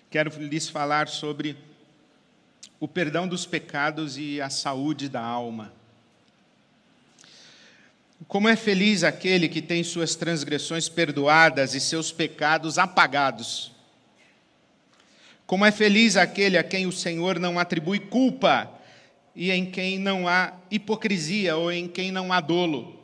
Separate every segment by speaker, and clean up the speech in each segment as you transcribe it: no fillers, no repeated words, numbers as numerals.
Speaker 1: quero lhes falar sobre o perdão dos pecados e a saúde da alma. Como é feliz aquele que tem suas transgressões perdoadas e seus pecados apagados. Como é feliz aquele a quem o Senhor não atribui culpa e em quem não há hipocrisia ou em quem não há dolo.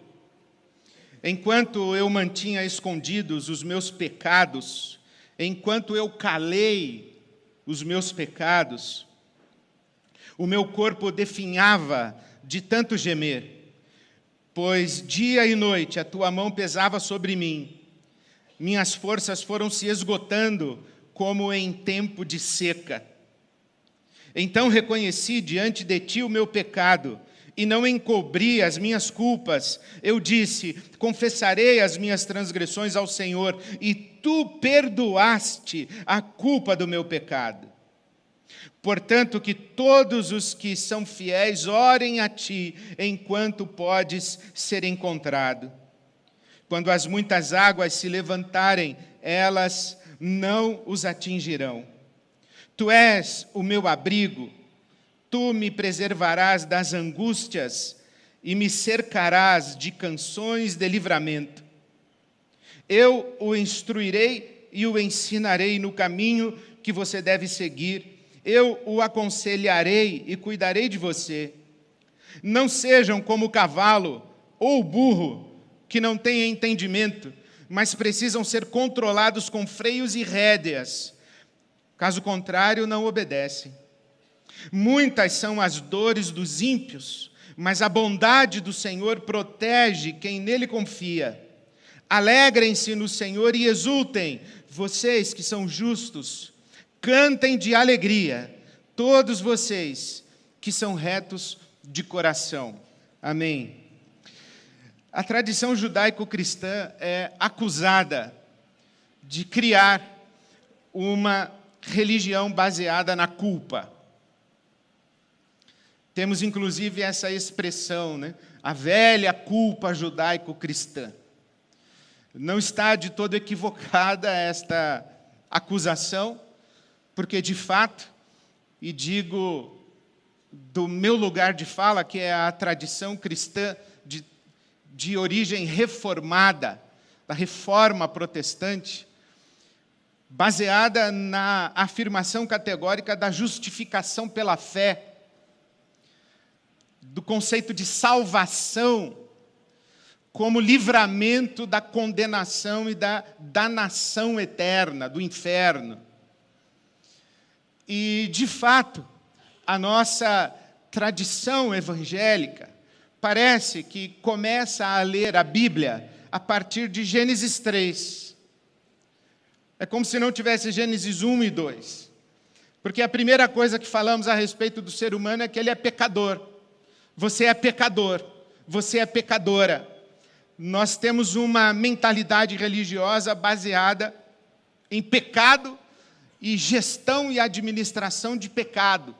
Speaker 1: Enquanto eu mantinha escondidos os meus pecados, enquanto eu calei os meus pecados, o meu corpo definhava de tanto gemer, pois dia e noite a tua mão pesava sobre mim. Minhas forças foram se esgotando como em tempo de seca. Então reconheci diante de ti o meu pecado e não encobri as minhas culpas. Eu disse: confessarei as minhas transgressões ao Senhor, e tu perdoaste a culpa do meu pecado. Portanto, que todos os que são fiéis orem a ti, enquanto podes ser encontrado. Quando as muitas águas se levantarem, elas não os atingirão. Tu és o meu abrigo, tu me preservarás das angústias e me cercarás de canções de livramento. Eu o instruirei e o ensinarei no caminho que você deve seguir. Eu o aconselharei e cuidarei de você. Não sejam como o cavalo ou o burro, que não têm entendimento, mas precisam ser controlados com freios e rédeas. Caso contrário, não obedecem. Muitas são as dores dos ímpios, mas a bondade do Senhor protege quem nele confia. Alegrem-se no Senhor e exultem, vocês que são justos. Cantem de alegria, todos vocês que são retos de coração. Amém. A tradição judaico-cristã é acusada de criar uma religião baseada na culpa. Temos, inclusive, essa expressão, né? A velha culpa judaico-cristã. Não está de todo equivocada esta acusação, porque, de fato, e digo do meu lugar de fala, que é a tradição cristã de origem reformada, da reforma protestante, baseada na afirmação categórica da justificação pela fé, do conceito de salvação como livramento da condenação e da danação eterna, do inferno. E, de fato, a nossa tradição evangélica parece que começa a ler a Bíblia a partir de Gênesis 3. É como se não tivesse Gênesis 1 e 2. Porque a primeira coisa que falamos a respeito do ser humano é que ele é pecador. Você é pecador. Você é pecadora. Nós temos uma mentalidade religiosa baseada em pecado e gestão e administração de pecado.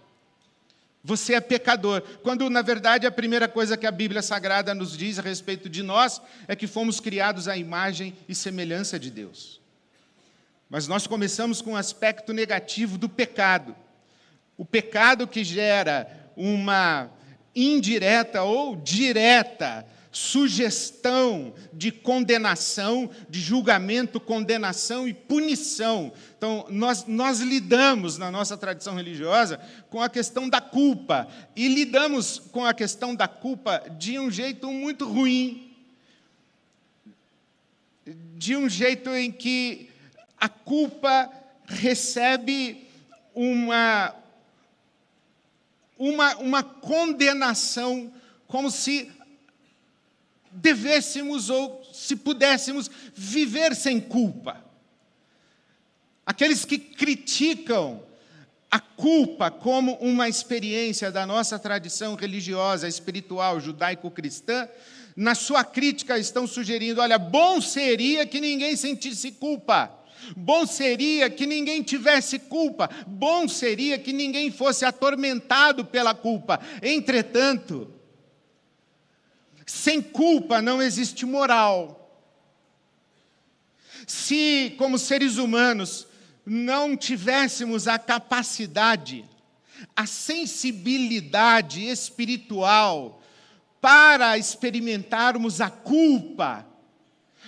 Speaker 1: Você é pecador. Quando, na verdade, a primeira coisa que a Bíblia Sagrada nos diz a respeito de nós é que fomos criados à imagem e semelhança de Deus. Mas nós começamos com um aspecto negativo do pecado. O pecado que gera uma indireta ou direta sugestão de condenação, de julgamento, condenação e punição. Então, nós lidamos, na nossa tradição religiosa, com a questão da culpa. E lidamos com a questão da culpa de um jeito muito ruim. De um jeito em que a culpa recebe uma condenação, como se devêssemos ou se pudéssemos viver sem culpa. Aqueles que criticam a culpa como uma experiência da nossa tradição religiosa, espiritual, judaico-cristã, na sua crítica estão sugerindo, olha, bom seria que ninguém sentisse culpa. Bom seria que ninguém tivesse culpa. Bom seria que ninguém fosse atormentado pela culpa. Entretanto, sem culpa não existe moral. Se, como seres humanos, não tivéssemos a capacidade, a sensibilidade espiritual para experimentarmos a culpa,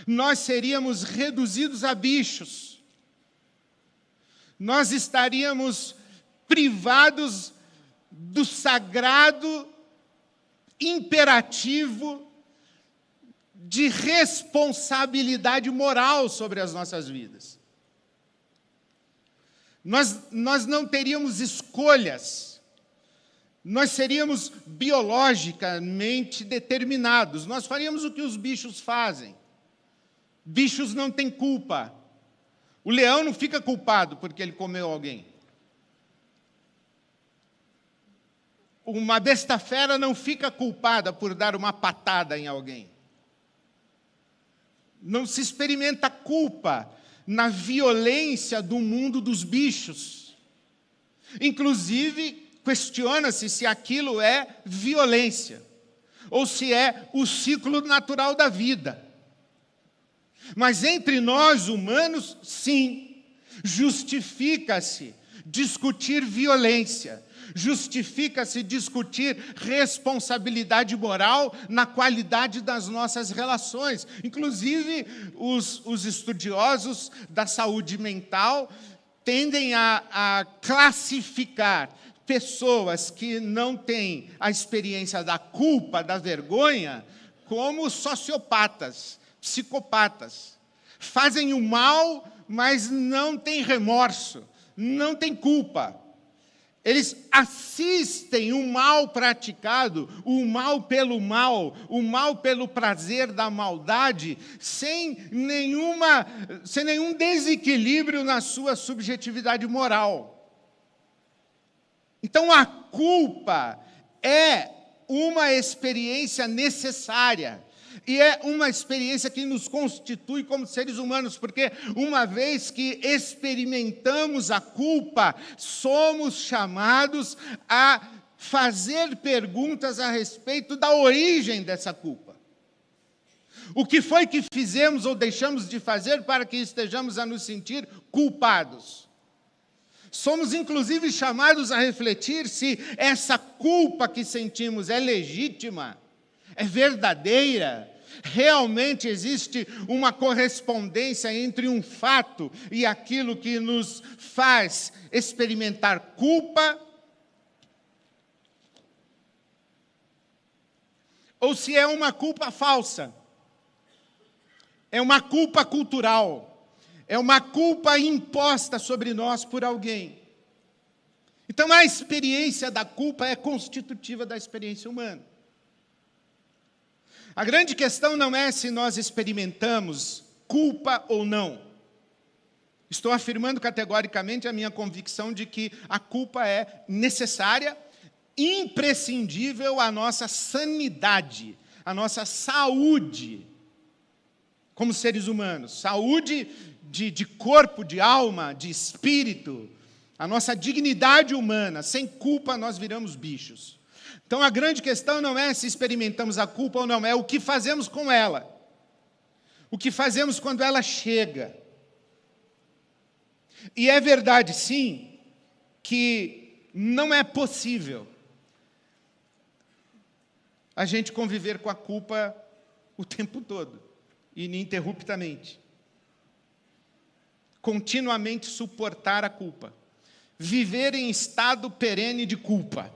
Speaker 1: nós seríamos reduzidos a bichos. Nós estaríamos privados do sagrado imperativo de responsabilidade moral sobre as nossas vidas. Nós não teríamos escolhas, nós seríamos biologicamente determinados, nós faríamos o que os bichos fazem. Bichos não têm culpa. O leão não fica culpado porque ele comeu alguém. Uma besta fera não fica culpada por dar uma patada em alguém. Não se experimenta culpa na violência do mundo dos bichos. Inclusive, questiona-se se aquilo é violência, ou se é o ciclo natural da vida. Mas entre nós, humanos, sim, justifica-se discutir violência, justifica-se discutir responsabilidade moral na qualidade das nossas relações. Inclusive, os estudiosos da saúde mental tendem a classificar pessoas que não têm a experiência da culpa, da vergonha, como sociopatas, psicopatas. Fazem o mal, mas não têm remorso, não têm culpa. Eles assistem o mal praticado, o mal, o mal pelo prazer da maldade, sem nenhum desequilíbrio na sua subjetividade moral. Então, a culpa é uma experiência necessária. E é uma experiência que nos constitui como seres humanos, porque uma vez que experimentamos a culpa, somos chamados a fazer perguntas a respeito da origem dessa culpa. O que foi que fizemos ou deixamos de fazer para que estejamos a nos sentir culpados? Somos, inclusive, chamados a refletir se essa culpa que sentimos é legítima, é verdadeira. Realmente existe uma correspondência entre um fato e aquilo que nos faz experimentar culpa? Ou se é uma culpa falsa? É uma culpa cultural? É uma culpa imposta sobre nós por alguém? Então, a experiência da culpa é constitutiva da experiência humana. A grande questão não é se nós experimentamos culpa ou não. Estou afirmando categoricamente a minha convicção de que a culpa é necessária, imprescindível à nossa sanidade, à nossa saúde como seres humanos. Saúde de corpo, de alma, de espírito, a nossa dignidade humana. Sem culpa nós viramos bichos. Então, a grande questão não é se experimentamos a culpa ou não, é o que fazemos com ela. O que fazemos quando ela chega. E é verdade, sim, que não é possível a gente conviver com a culpa o tempo todo, ininterruptamente. Continuamente suportar a culpa. Viver em estado perene de culpa.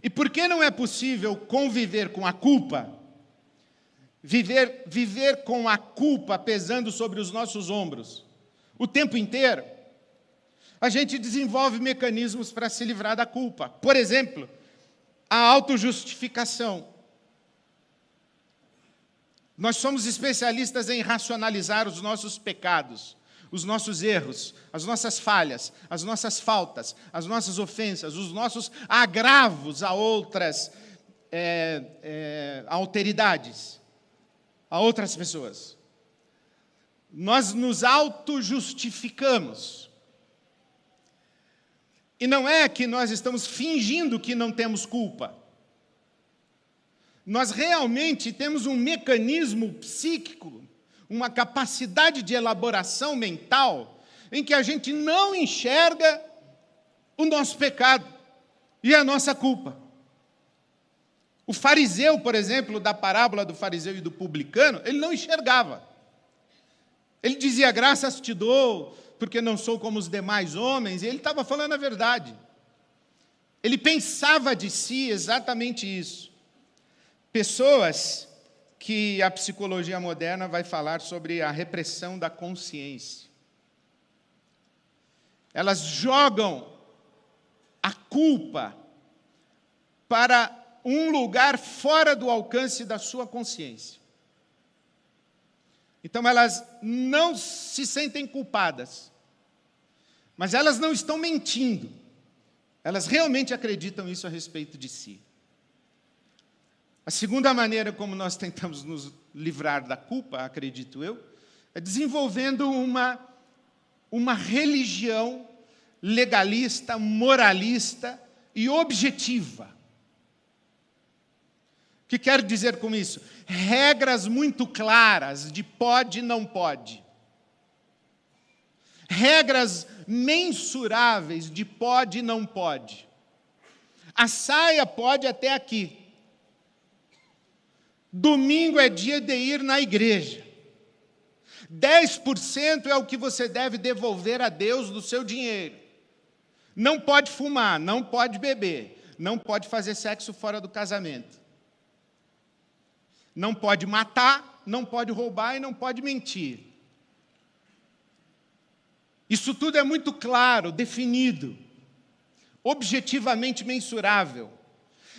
Speaker 1: E por que não é possível conviver com a culpa? Viver com a culpa pesando sobre os nossos ombros o tempo inteiro? A gente desenvolve mecanismos para se livrar da culpa. Por exemplo, a autojustificação. Nós somos especialistas em racionalizar os nossos pecados, os nossos erros, as nossas falhas, as nossas faltas, as nossas ofensas, os nossos agravos a outras alteridades, a outras pessoas. Nós nos auto-justificamos. E não é que nós estamos fingindo que não temos culpa. Nós realmente temos um mecanismo psíquico, uma capacidade de elaboração mental, em que a gente não enxerga o nosso pecado e a nossa culpa. O fariseu, por exemplo, da parábola do fariseu e do publicano, ele não enxergava. Ele dizia, graças te dou, porque não sou como os demais homens, e ele estava falando a verdade. Ele pensava de si exatamente isso. Pessoas que a psicologia moderna vai falar sobre a repressão da consciência. Elas jogam a culpa para um lugar fora do alcance da sua consciência. Então, elas não se sentem culpadas, mas elas não estão mentindo. Elas realmente acreditam isso a respeito de si. A segunda maneira como nós tentamos nos livrar da culpa, acredito eu, é desenvolvendo uma religião legalista, moralista e objetiva. O que quero dizer com isso? Regras muito claras de pode e não pode. Regras mensuráveis de pode e não pode. A saia pode até aqui. Domingo é dia de ir na igreja. 10% é o que você deve devolver a Deus do seu dinheiro. Não pode fumar, não pode beber, não pode fazer sexo fora do casamento. Não pode matar, não pode roubar e não pode mentir. Isso tudo é muito claro, definido, objetivamente mensurável.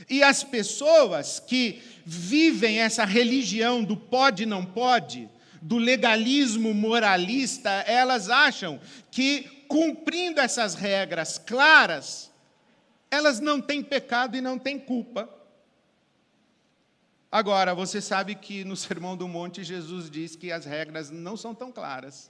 Speaker 1: E as pessoas que vivem essa religião do pode e não pode, do legalismo moralista, elas acham que, cumprindo essas regras claras, elas não têm pecado e não têm culpa. Agora, você sabe que no Sermão do Monte, Jesus diz que as regras não são tão claras.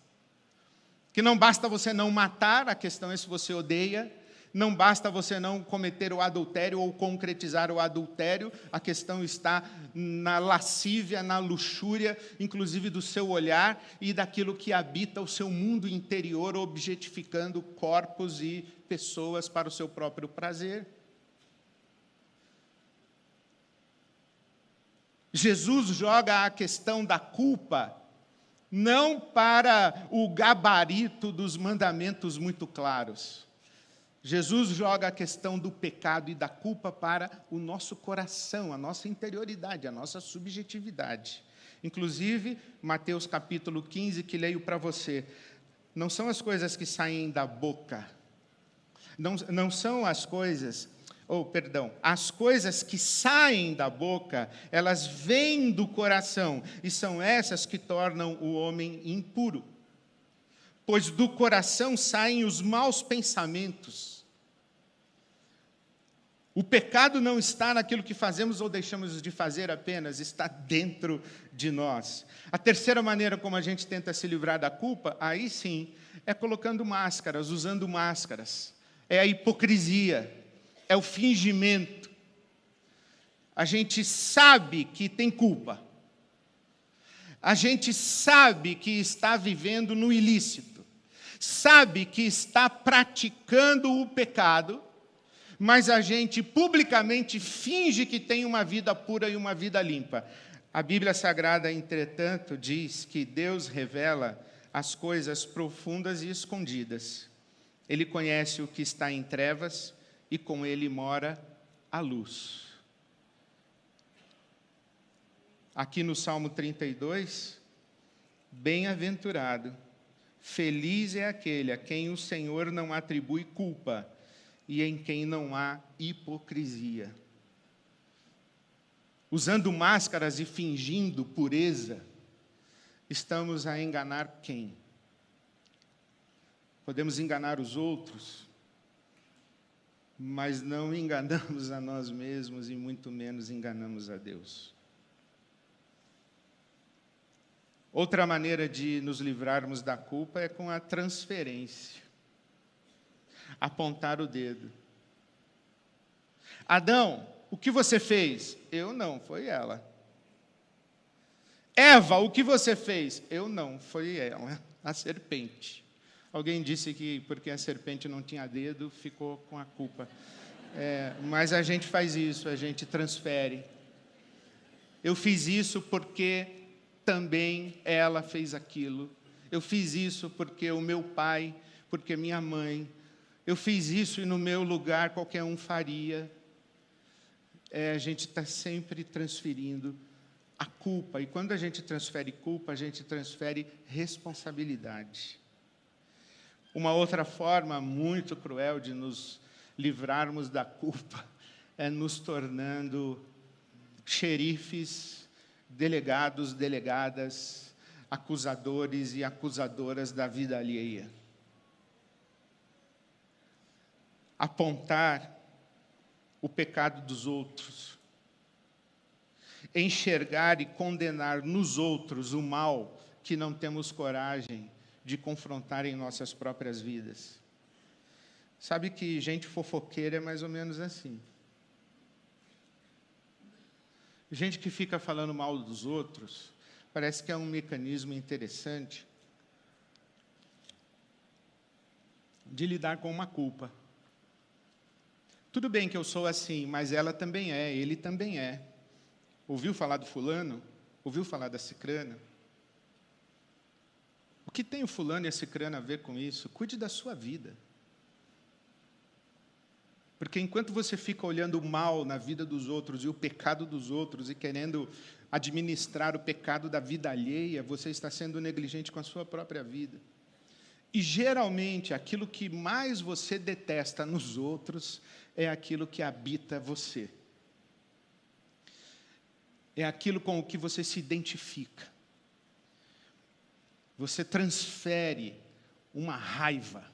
Speaker 1: Que não basta você não matar, a questão é se você odeia. Não basta você não cometer o adultério ou concretizar o adultério. A questão está na lascívia, na luxúria, inclusive do seu olhar e daquilo que habita o seu mundo interior, objetificando corpos e pessoas para o seu próprio prazer. Jesus joga a questão da culpa não para o gabarito dos mandamentos muito claros. Jesus joga a questão do pecado e da culpa para o nosso coração, a nossa interioridade, a nossa subjetividade. Inclusive, Mateus capítulo 15, que leio para você, não são as coisas que saem da boca, não são as coisas... as coisas que saem da boca, elas vêm do coração, e são essas que tornam o homem impuro. Pois do coração saem os maus pensamentos. O pecado não está naquilo que fazemos ou deixamos de fazer apenas, está dentro de nós. A terceira maneira como a gente tenta se livrar da culpa, aí sim, é colocando máscaras, usando máscaras. É a hipocrisia. É o fingimento. A gente sabe que tem culpa. A gente sabe que está vivendo no ilícito. Sabe que está praticando o pecado, mas a gente publicamente finge que tem uma vida pura e uma vida limpa. A Bíblia Sagrada, entretanto, diz que Deus revela as coisas profundas e escondidas. Ele conhece o que está em trevas, e com ele mora a luz. Aqui no Salmo 32, bem-aventurado, feliz é aquele a quem o Senhor não atribui culpa e em quem não há hipocrisia. Usando máscaras e fingindo pureza, estamos a enganar quem? Podemos enganar os outros, mas não enganamos a nós mesmos e muito menos enganamos a Deus. Outra maneira de nos livrarmos da culpa é com a transferência. Apontar o dedo. Adão, o que você fez? Eu não, foi ela. Eva, o que você fez? Eu não, foi ela, a serpente. Alguém disse que porque a serpente não tinha dedo, ficou com a culpa. Mas a gente faz isso, a gente transfere. Eu fiz isso porque também ela fez aquilo. Eu fiz isso porque o meu pai, porque minha mãe. Eu fiz isso e no meu lugar qualquer um faria. A gente está sempre transferindo a culpa. E quando a gente transfere culpa, a gente transfere responsabilidade. Uma outra forma muito cruel de nos livrarmos da culpa é nos tornando xerifes, delegados, delegadas, acusadores e acusadoras da vida alheia. Apontar o pecado dos outros, enxergar e condenar nos outros o mal que não temos coragem de confrontar em nossas próprias vidas. Sabe que gente fofoqueira é mais ou menos assim. Gente que fica falando mal dos outros, parece que é um mecanismo interessante de lidar com uma culpa. Tudo bem que eu sou assim, mas ela também é, ele também é. Ouviu falar do fulano? Ouviu falar da cicrana? O que tem o fulano e a cicrana a ver com isso? Cuide da sua vida. Porque enquanto você fica olhando o mal na vida dos outros e o pecado dos outros e querendo administrar o pecado da vida alheia, você está sendo negligente com a sua própria vida. E, geralmente, aquilo que mais você detesta nos outros é aquilo que habita você. É aquilo com o que você se identifica. Você transfere uma raiva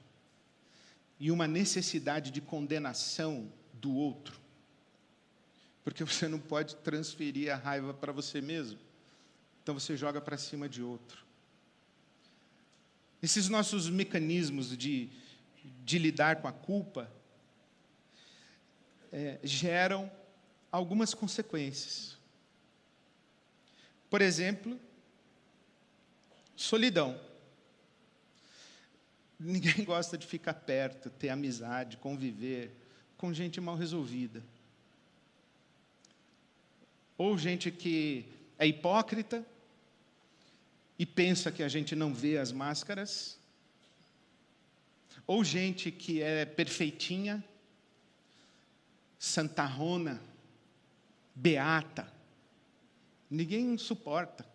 Speaker 1: e uma necessidade de condenação do outro. Porque você não pode transferir a raiva para você mesmo. Então você joga para cima de outro. Esses nossos mecanismos de lidar com a culpa geram algumas consequências. Por exemplo, solidão. Ninguém gosta de ficar perto, ter amizade, conviver com gente mal resolvida. Ou gente que é hipócrita e pensa que a gente não vê as máscaras. Ou gente que é perfeitinha, santarrona, beata. Ninguém suporta.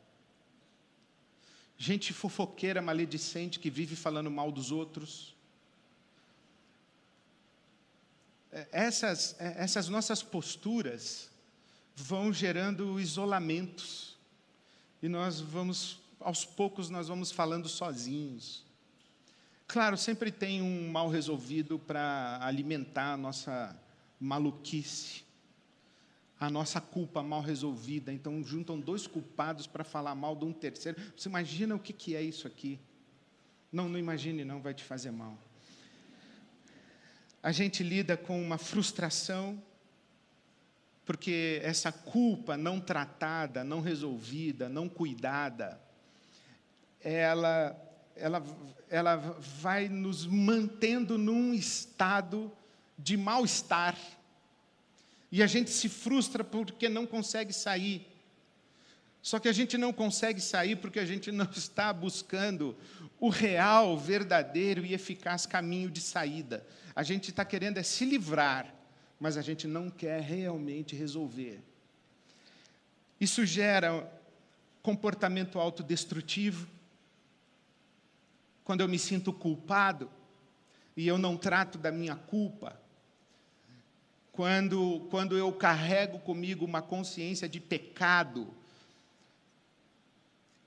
Speaker 1: Gente fofoqueira, maledicente, que vive falando mal dos outros. Essas nossas posturas vão gerando isolamentos. E aos poucos, nós vamos falando sozinhos. Claro, sempre tem um mal resolvido para alimentar a nossa maluquice, a nossa culpa mal resolvida. Então, juntam dois culpados para falar mal de um terceiro. Você imagina o que é isso aqui? Não imagine não, vai te fazer mal. A gente lida com uma frustração, porque essa culpa não tratada, não resolvida, não cuidada, ela vai nos mantendo num estado de mal-estar. E a gente se frustra porque não consegue sair. Só que a gente não consegue sair porque a gente não está buscando o real, verdadeiro e eficaz caminho de saída. A gente está querendo se livrar, mas a gente não quer realmente resolver. Isso gera comportamento autodestrutivo. Quando eu me sinto culpado e eu não trato da minha culpa, quando eu carrego comigo uma consciência de pecado,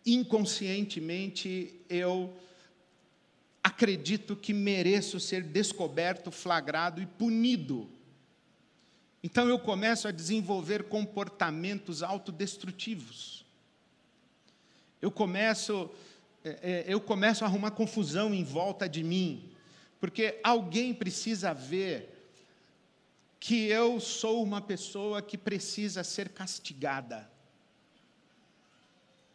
Speaker 1: inconscientemente eu acredito que mereço ser descoberto, flagrado e punido. Então eu começo a desenvolver comportamentos autodestrutivos. Eu começo a arrumar confusão em volta de mim, porque alguém precisa ver que eu sou uma pessoa que precisa ser castigada.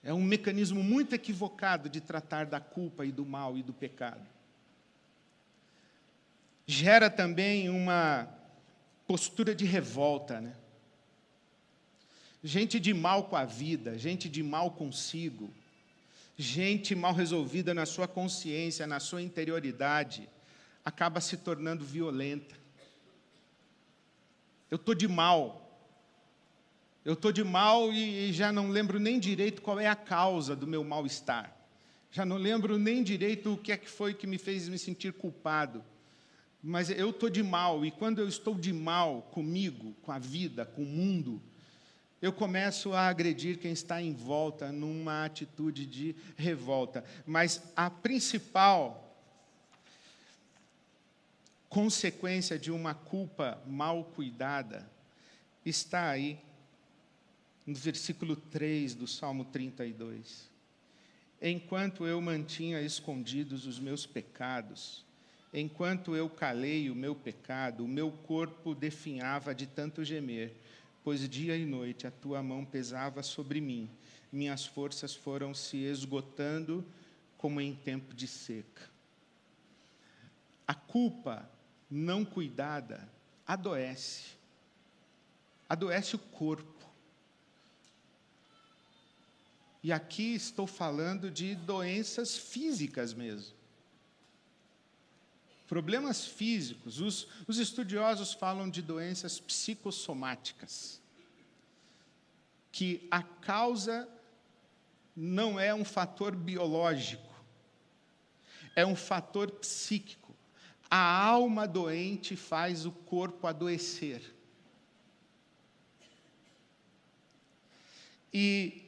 Speaker 1: É um mecanismo muito equivocado de tratar da culpa e do mal e do pecado. gera também uma postura de revolta, né? Gente de mal com a vida, gente de mal consigo, gente mal resolvida na sua consciência, na sua interioridade, acaba se tornando violenta. Eu estou de mal e já não lembro nem direito qual é a causa do meu mal-estar. Já não lembro nem direito o que é que foi que me fez me sentir culpado. Mas eu estou de mal, e quando eu estou de mal comigo, com a vida, com o mundo, eu começo a agredir quem está em volta numa atitude de revolta. Mas a principal consequência de uma culpa mal cuidada está aí no versículo 3 do Salmo 32. Enquanto eu mantinha escondidos os meus pecados, enquanto eu calei o meu pecado, o meu corpo definhava de tanto gemer, pois dia e noite a tua mão pesava sobre mim, minhas forças foram se esgotando como em tempo de seca. A culpa não cuidada adoece o corpo. E aqui estou falando de doenças físicas mesmo. Problemas físicos. Os estudiosos falam de doenças psicossomáticas, que a causa não é um fator biológico, é um fator psíquico. A alma doente faz o corpo adoecer. E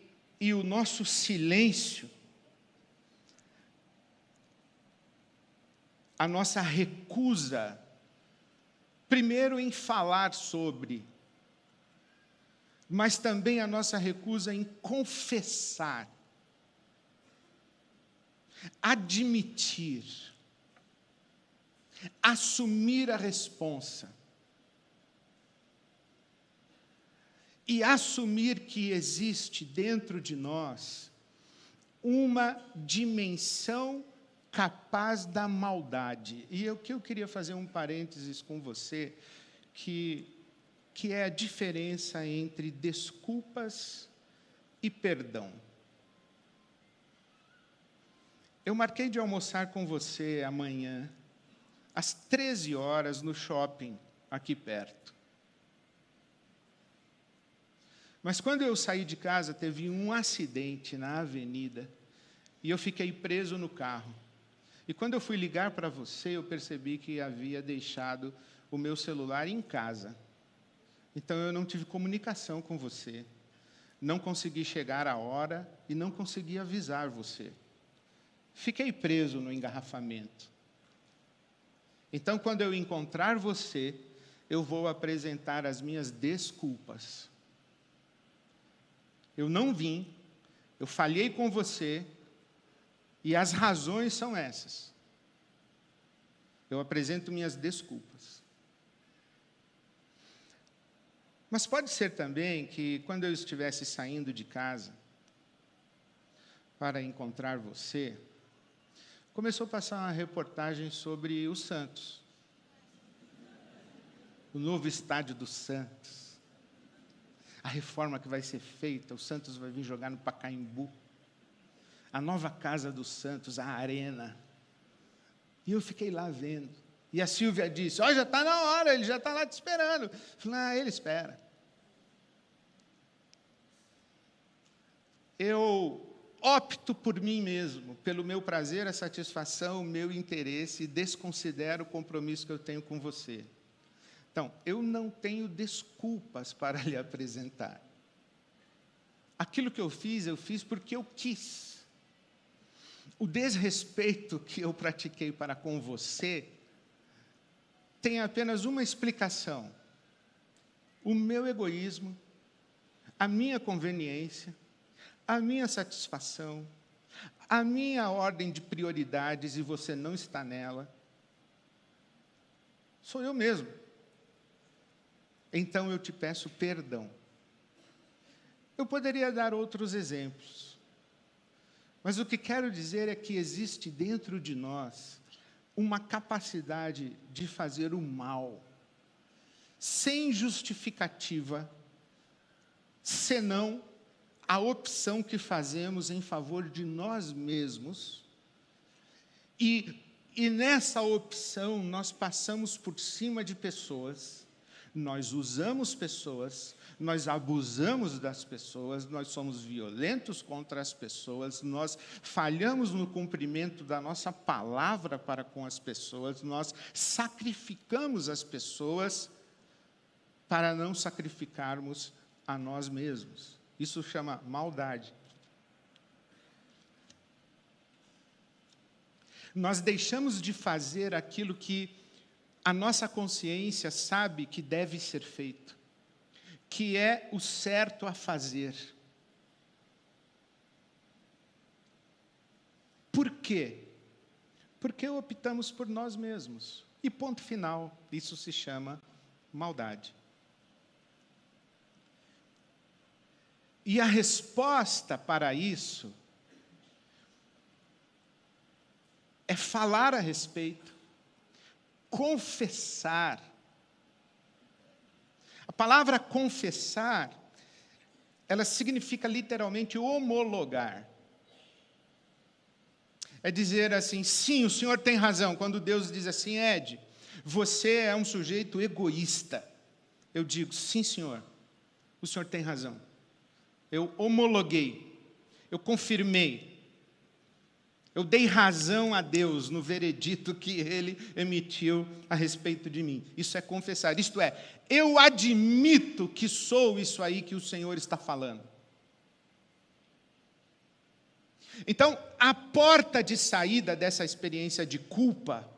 Speaker 1: o nosso silêncio, a nossa recusa, primeiro em falar sobre, mas também a nossa recusa em confessar, admitir, assumir a responsa. E assumir que existe dentro de nós uma dimensão capaz da maldade. E o que eu queria fazer um parênteses com você, que é a diferença entre desculpas e perdão. Eu marquei de almoçar com você amanhã, às 13 horas, no shopping, aqui perto. Mas quando eu saí de casa, teve um acidente na avenida, e eu fiquei preso no carro. E quando eu fui ligar para você, eu percebi que havia deixado o meu celular em casa. Então eu não tive comunicação com você, não consegui chegar à hora e não consegui avisar você. Fiquei preso no engarrafamento. Então, quando eu encontrar você, eu vou apresentar as minhas desculpas. Eu não vim, eu falhei com você, e as razões são essas. Eu apresento minhas desculpas. Mas pode ser também que, quando eu estivesse saindo de casa para encontrar você, começou a passar uma reportagem sobre o Santos, o novo estádio do Santos. A reforma que vai ser feita, o Santos vai vir jogar no Pacaembu. A nova casa do Santos, a arena. E eu fiquei lá vendo. E a Silvia disse, já está na hora, ele já está lá te esperando. Eu falei, ele espera. Eu opto por mim mesmo, pelo meu prazer, a satisfação, o meu interesse, e desconsidero o compromisso que eu tenho com você. Então, eu não tenho desculpas para lhe apresentar. Aquilo que eu fiz porque eu quis. O desrespeito que eu pratiquei para com você tem apenas uma explicação: o meu egoísmo, a minha conveniência, a minha satisfação, a minha ordem de prioridades, e você não está nela. Sou eu mesmo. Então eu te peço perdão. Eu poderia dar outros exemplos, mas o que quero dizer é que existe dentro de nós uma capacidade de fazer o mal, sem justificativa, senão a opção que fazemos em favor de nós mesmos, e nessa opção nós passamos por cima de pessoas, nós usamos pessoas, nós abusamos das pessoas, nós somos violentos contra as pessoas, nós falhamos no cumprimento da nossa palavra para com as pessoas, nós sacrificamos as pessoas para não sacrificarmos a nós mesmos. Isso chama maldade. Nós deixamos de fazer aquilo que a nossa consciência sabe que deve ser feito, que é o certo a fazer. Por quê? Porque optamos por nós mesmos. E ponto final, isso se chama maldade. E a resposta para isso é falar a respeito, confessar. A palavra confessar, ela significa literalmente homologar. É dizer assim, sim, o senhor tem razão. Quando Deus diz assim, Ed, você é um sujeito egoísta. Eu digo, sim, senhor, o senhor tem razão. Eu homologuei, eu confirmei, eu dei razão a Deus no veredito que Ele emitiu a respeito de mim. Isso é confessar, isto é, eu admito que sou isso aí que o Senhor está falando. Então, a porta de saída dessa experiência de culpa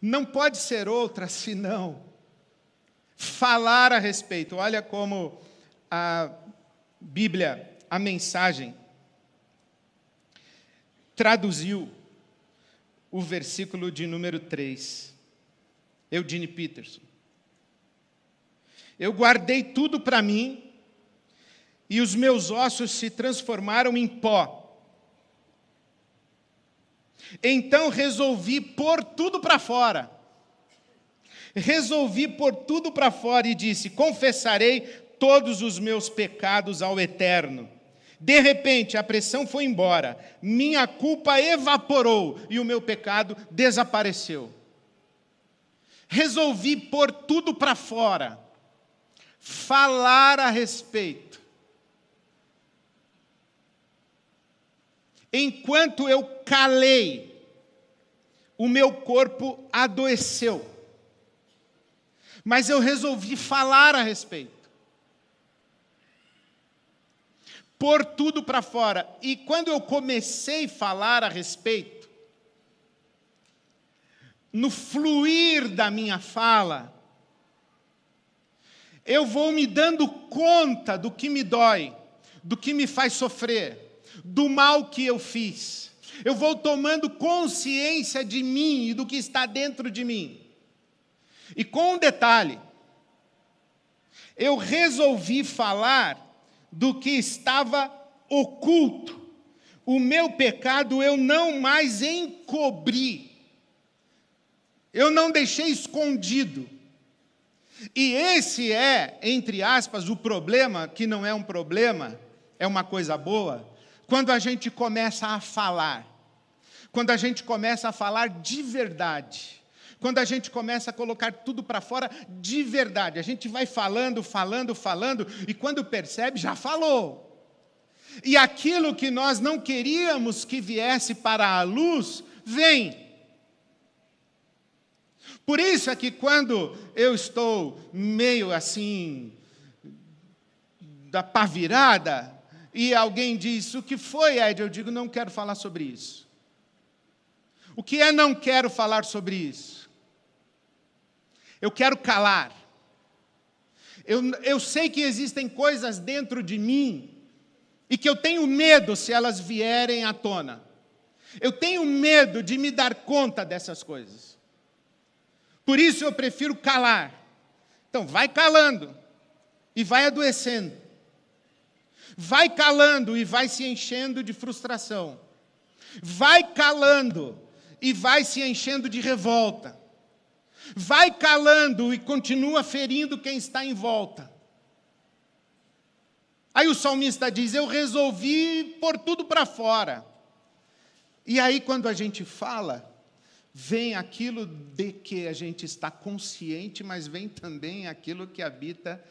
Speaker 1: não pode ser outra senão falar a respeito. Olha como a Bíblia, a Mensagem, traduziu o versículo de número 3. Eugene Peterson. Eu guardei tudo para mim, e os meus ossos se transformaram em pó. Então resolvi pôr tudo para fora. Resolvi pôr tudo para fora e disse, confessarei todos os meus pecados ao Eterno. De repente, a pressão foi embora, minha culpa evaporou e o meu pecado desapareceu. Resolvi pôr tudo para fora, falar a respeito. Enquanto eu calei, o meu corpo adoeceu. Mas eu resolvi falar a respeito. Pôr tudo para fora. E quando eu comecei a falar a respeito, no fluir da minha fala, eu vou me dando conta do que me dói, do que me faz sofrer, do mal que eu fiz. Eu vou tomando consciência de mim e do que está dentro de mim. E com um detalhe, eu resolvi falar do que estava oculto. O meu pecado eu não mais encobri. Eu não deixei escondido. E esse é, entre aspas, o problema, que não é um problema, é uma coisa boa, quando a gente começa a falar. Quando a gente começa a falar de verdade. Quando a gente começa a colocar tudo para fora de verdade. A gente vai falando, e quando percebe, já falou. E aquilo que nós não queríamos que viesse para a luz, vem. Por isso é que quando eu estou meio assim, da pá virada, e alguém diz, o que foi, Ed? Eu digo, não quero falar sobre isso. O que é não quero falar sobre isso? Eu quero calar. Eu sei que existem coisas dentro de mim e que eu tenho medo se elas vierem à tona. Eu tenho medo de me dar conta dessas coisas. Por isso eu prefiro calar. Então, vai calando e vai adoecendo. Vai calando e vai se enchendo de frustração. Vai calando e vai se enchendo de revolta. Vai calando e continua ferindo quem está em volta. Aí o salmista diz: eu resolvi pôr tudo para fora. E aí quando a gente fala, vem aquilo de que a gente está consciente, mas vem também aquilo que habita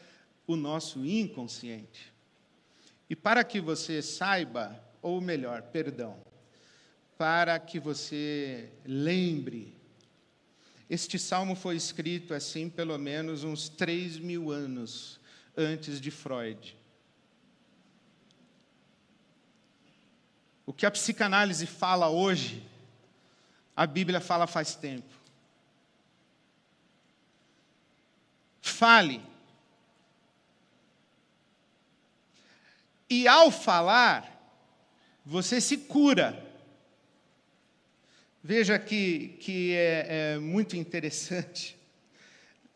Speaker 1: o nosso inconsciente. E para que você saiba, ou melhor, perdão, para que você lembre, este salmo foi escrito assim pelo menos uns 3.000 anos antes de Freud. O que a psicanálise fala hoje, a Bíblia fala faz tempo. Fale. E ao falar, você se cura. Veja que é muito interessante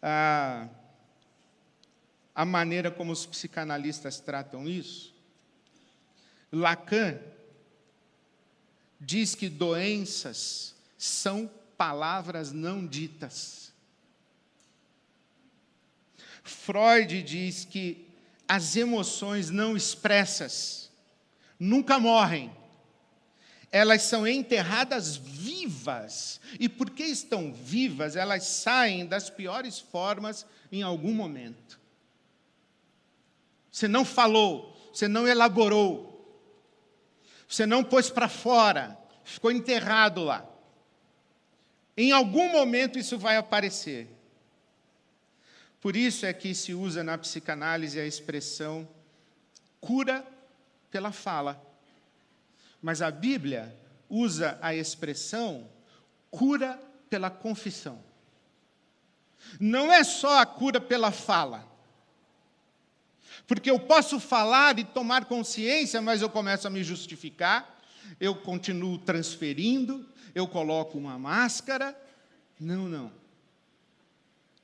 Speaker 1: a maneira como os psicanalistas tratam isso. Lacan diz que doenças são palavras não ditas. Freud diz que as emoções não expressas nunca morrem. Elas são enterradas vivas. E porque estão vivas, elas saem das piores formas em algum momento. Você não falou, você não elaborou, você não pôs para fora, ficou enterrado lá. Em algum momento isso vai aparecer. Por isso é que se usa na psicanálise a expressão cura pela fala. Mas a Bíblia usa a expressão cura pela confissão. Não é só a cura pela fala. Porque eu posso falar e tomar consciência, mas eu começo a me justificar, eu continuo transferindo, eu coloco uma máscara. Não.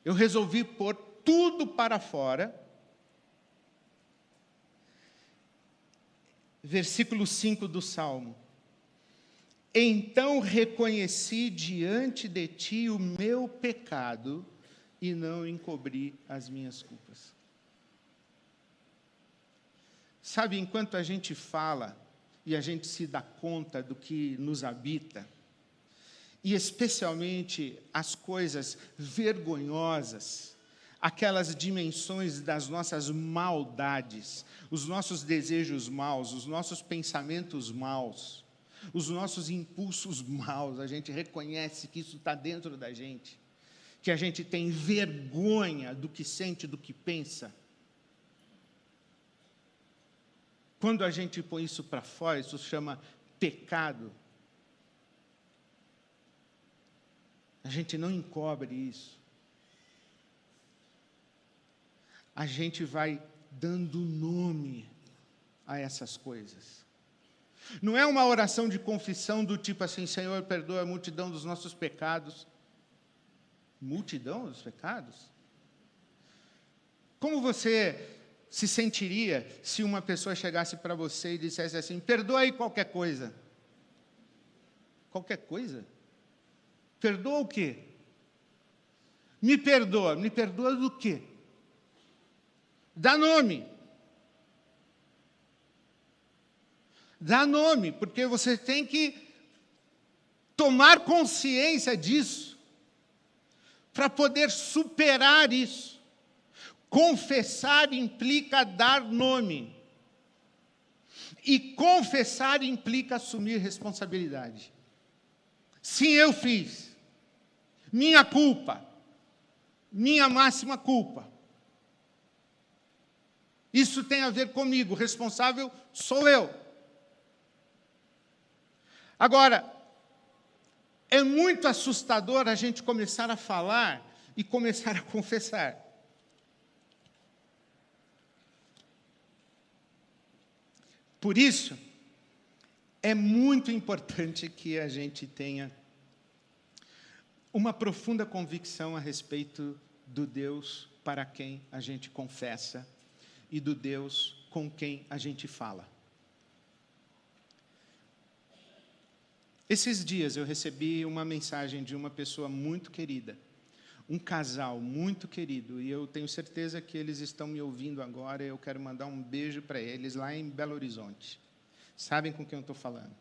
Speaker 1: Eu resolvi pôr tudo para fora. Versículo 5 do Salmo. Então reconheci diante de ti o meu pecado e não encobri as minhas culpas. Sabe, enquanto a gente fala e a gente se dá conta do que nos habita, e especialmente as coisas vergonhosas, aquelas dimensões das nossas maldades, os nossos desejos maus, os nossos pensamentos maus, os nossos impulsos maus, a gente reconhece que isso está dentro da gente, que a gente tem vergonha do que sente, do que pensa. Quando a gente põe isso para fora, isso se chama pecado. A gente não encobre isso. A gente vai dando nome a essas coisas. Não é uma oração de confissão do tipo assim: Senhor, perdoa a multidão dos nossos pecados. Multidão dos pecados? Como você se sentiria se uma pessoa chegasse para você e dissesse assim: perdoa aí qualquer coisa? Qualquer coisa? Perdoa o quê? Me perdoa do quê? Dá nome. Dá nome, porque você tem que tomar consciência disso, para poder superar isso. Confessar implica dar nome. E confessar implica assumir responsabilidade. Sim, eu fiz. Minha culpa. Minha máxima culpa. Isso tem a ver comigo. Responsável sou eu. Agora, é muito assustador a gente começar a falar e começar a confessar. Por isso, é muito importante que a gente tenha uma profunda convicção a respeito do Deus para quem a gente confessa e do Deus com quem a gente fala. Esses dias eu recebi uma mensagem de uma pessoa muito querida, um casal muito querido, e eu tenho certeza que eles estão me ouvindo agora, e eu quero mandar um beijo para eles lá em Belo Horizonte. Sabem com quem eu estou falando?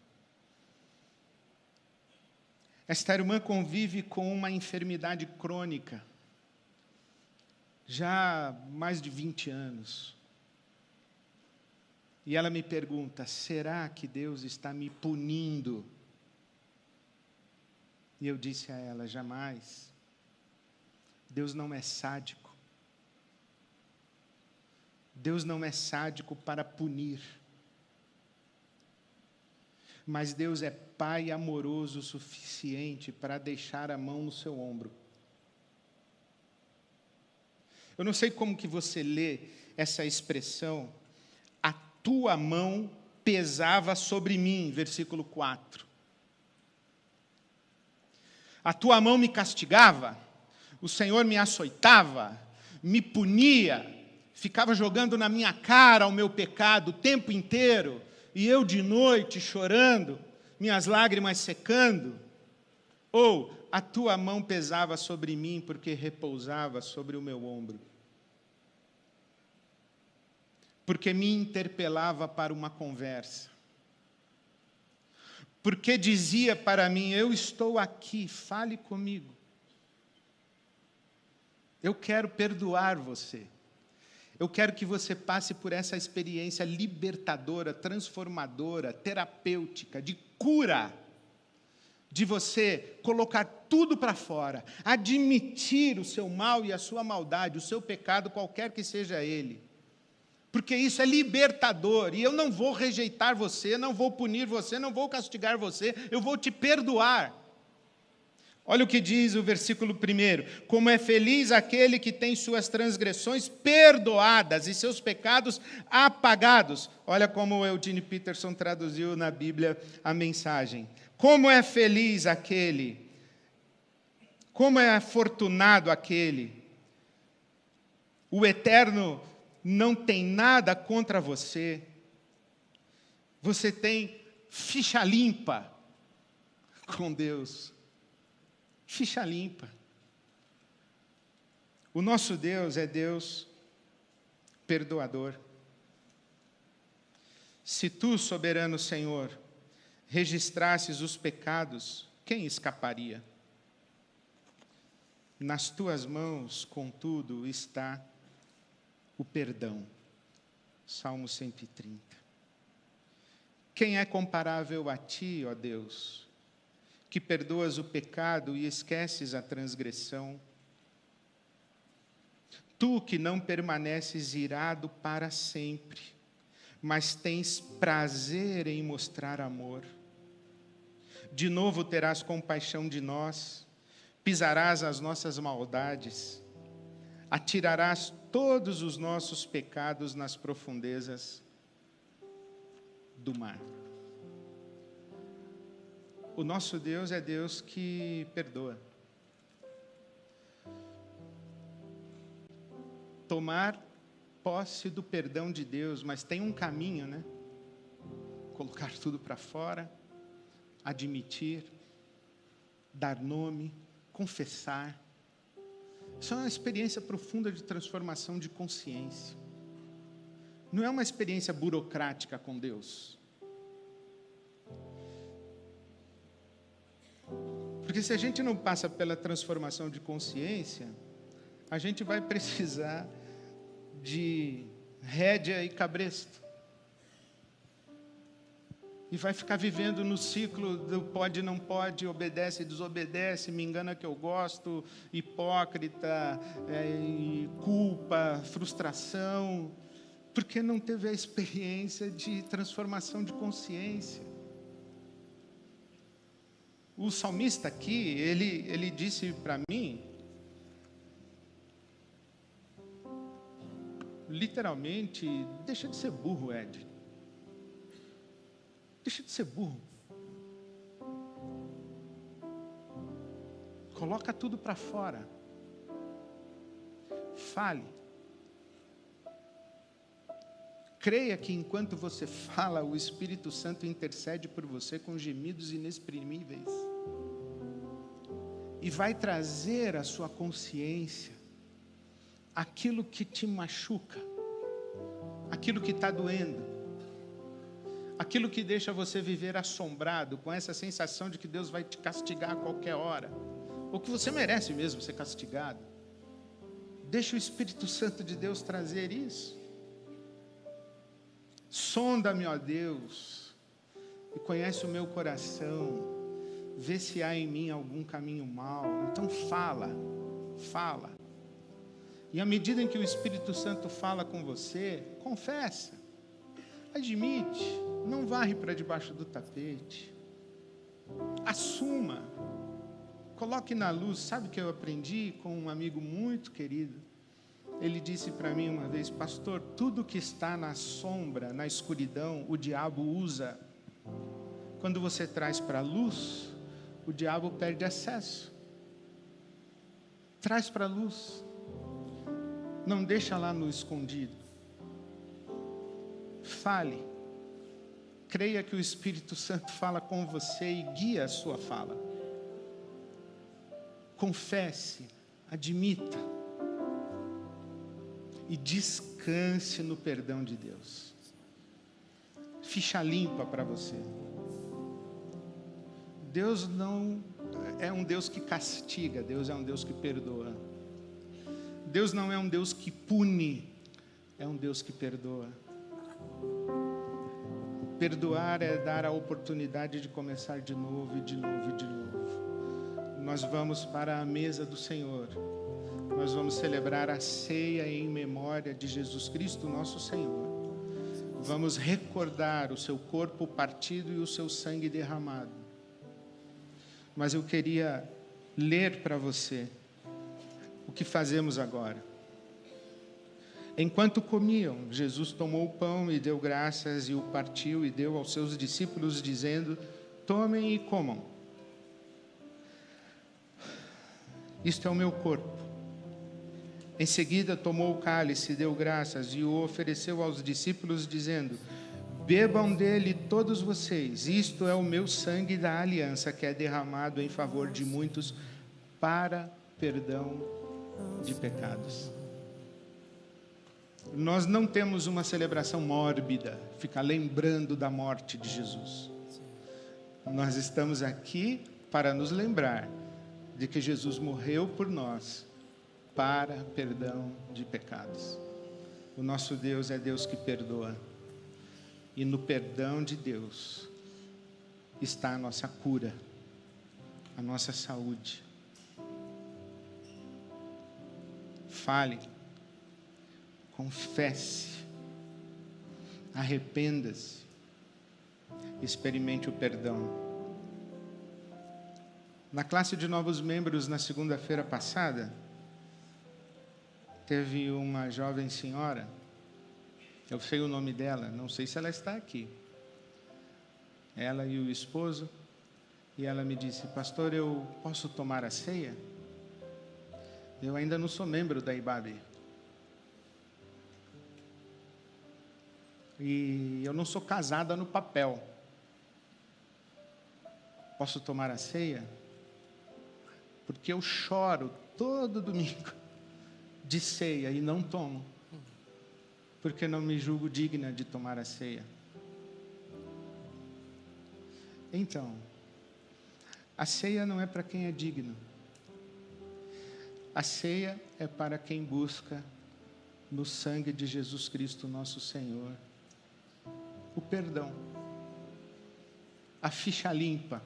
Speaker 1: Esta irmã convive com uma enfermidade crônica, já há mais de 20 anos. E ela me pergunta: será que Deus está me punindo? E eu disse a ela: jamais. Deus não é sádico. Deus não é sádico para punir. Mas Deus é Pai amoroso o suficiente para deixar a mão no seu ombro. Eu não sei como que você lê essa expressão, a tua mão pesava sobre mim, versículo 4. A tua mão me castigava, o Senhor me açoitava, me punia, ficava jogando na minha cara o meu pecado o tempo inteiro, e eu de noite chorando, minhas lágrimas secando. Ou a tua mão pesava sobre mim porque repousava sobre o meu ombro. Porque me interpelava para uma conversa. Porque dizia para mim: eu estou aqui, fale comigo. Eu quero perdoar você. Eu quero que você passe por essa experiência libertadora, transformadora, terapêutica, de cura, de você colocar tudo para fora, admitir o seu mal e a sua maldade, o seu pecado, qualquer que seja ele. Porque isso é libertador, e eu não vou rejeitar você, não vou punir você, não vou castigar você, eu vou te perdoar. Olha o que diz o versículo 1: como é feliz aquele que tem suas transgressões perdoadas e seus pecados apagados. Olha como o Eugene Peterson traduziu na Bíblia a mensagem. Como é feliz aquele, como é afortunado aquele. O Eterno não tem nada contra você. Você tem ficha limpa com Deus. Ficha limpa. O nosso Deus é Deus perdoador. Se tu, soberano Senhor, registrasses os pecados, quem escaparia? Nas tuas mãos, contudo, está o perdão. Salmo 130. Quem é comparável a ti, ó Deus, que perdoas o pecado e esqueces a transgressão? Tu que não permaneces irado para sempre, mas tens prazer em mostrar amor. De novo terás compaixão de nós, pisarás as nossas maldades, atirarás todos os nossos pecados nas profundezas do mar. O nosso Deus é Deus que perdoa. Tomar posse do perdão de Deus, mas tem um caminho, né? Colocar tudo para fora, admitir, dar nome, confessar. Isso é uma experiência profunda de transformação de consciência. Não é uma experiência burocrática com Deus. Porque se a gente não passa pela transformação de consciência, a gente vai precisar de rédea e cabresto. E vai ficar vivendo no ciclo do pode, não pode, obedece, desobedece, me engana que eu gosto, hipócrita, culpa, frustração, porque não teve a experiência de transformação de consciência. O salmista aqui, ele disse para mim, literalmente, deixa de ser burro, Ed. Deixa de ser burro. Coloca tudo para fora. Fale. Creia que enquanto você fala, o Espírito Santo intercede por você com gemidos inexprimíveis. E vai trazer à sua consciência aquilo que te machuca, aquilo que está doendo, aquilo que deixa você viver assombrado, com essa sensação de que Deus vai te castigar a qualquer hora, ou que você merece mesmo ser castigado. Deixa o Espírito Santo de Deus trazer isso. Sonda-me, ó Deus, e conhece o meu coração, vê se há em mim algum caminho mau. Então fala. E à medida em que o Espírito Santo fala com você, confessa, admite, não varre para debaixo do tapete, assuma, coloque na luz. Sabe o que eu aprendi com um amigo muito querido? Ele disse para mim uma vez: pastor, tudo que está na sombra, na escuridão, o diabo usa. Quando você traz para a luz, o diabo perde acesso. Traz para a luz. Não deixa lá no escondido. Fale. Creia que o Espírito Santo fala com você e guia a sua fala. Confesse, admita. E descanse no perdão de Deus. Ficha limpa para você. Deus não é um Deus que castiga, Deus é um Deus que perdoa. Deus não é um Deus que pune, é um Deus que perdoa. Perdoar é dar a oportunidade de começar de novo, e de novo, e de novo. Nós vamos para a mesa do Senhor. Nós vamos celebrar a ceia em memória de Jesus Cristo, nosso Senhor. Vamos recordar o seu corpo partido e o seu sangue derramado. Mas eu queria ler para você o que fazemos agora. Enquanto comiam, Jesus tomou o pão e deu graças e o partiu e deu aos seus discípulos, dizendo: tomem e comam. Isto é o meu corpo. Em seguida tomou o cálice, deu graças e o ofereceu aos discípulos, dizendo: bebam dele todos vocês, isto é o meu sangue da aliança, que é derramado em favor de muitos para perdão de pecados. Nós não temos uma celebração mórbida, ficar lembrando da morte de Jesus. Nós estamos aqui para nos lembrar de que Jesus morreu por nós para perdão de pecados. O nosso Deus é Deus que perdoa. E no perdão de Deus está a nossa cura, a nossa saúde. Fale, confesse, arrependa-se, experimente o perdão. Na classe de novos membros, na segunda-feira passada, teve uma jovem senhora, eu sei o nome dela, não sei se ela está aqui. Ela e o esposo, e ela me disse: pastor, eu posso tomar a ceia? Eu ainda não sou membro da IBAB. E eu não sou casada no papel. Posso tomar a ceia? Porque eu choro todo domingo de ceia e não tomo, porque não me julgo digna de tomar a ceia. Então, a ceia não é para quem é digno. A ceia é para quem busca no sangue de Jesus Cristo, nosso Senhor, o perdão, a ficha limpa.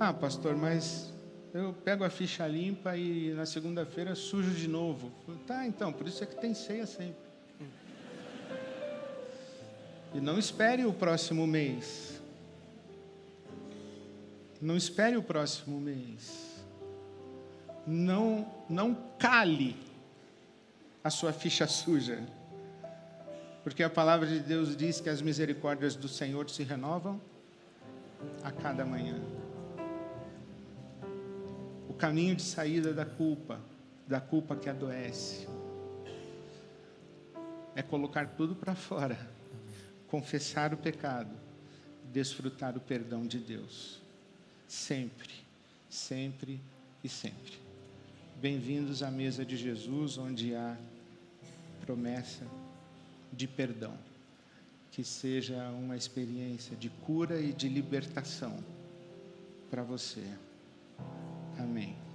Speaker 1: Ah, pastor, mas eu pego a ficha limpa e na segunda-feira sujo de novo. Tá, então, por isso é que tem ceia sempre. E não espere o próximo mês. Não espere o próximo mês. Não cale a sua ficha suja. Porque a palavra de Deus diz que as misericórdias do Senhor se renovam a cada manhã. O caminho de saída da culpa que adoece, é colocar tudo para fora, confessar o pecado, desfrutar o perdão de Deus. Sempre, sempre e sempre. Bem-vindos à mesa de Jesus, onde há promessa de perdão. Que seja uma experiência de cura e de libertação para você. Amém.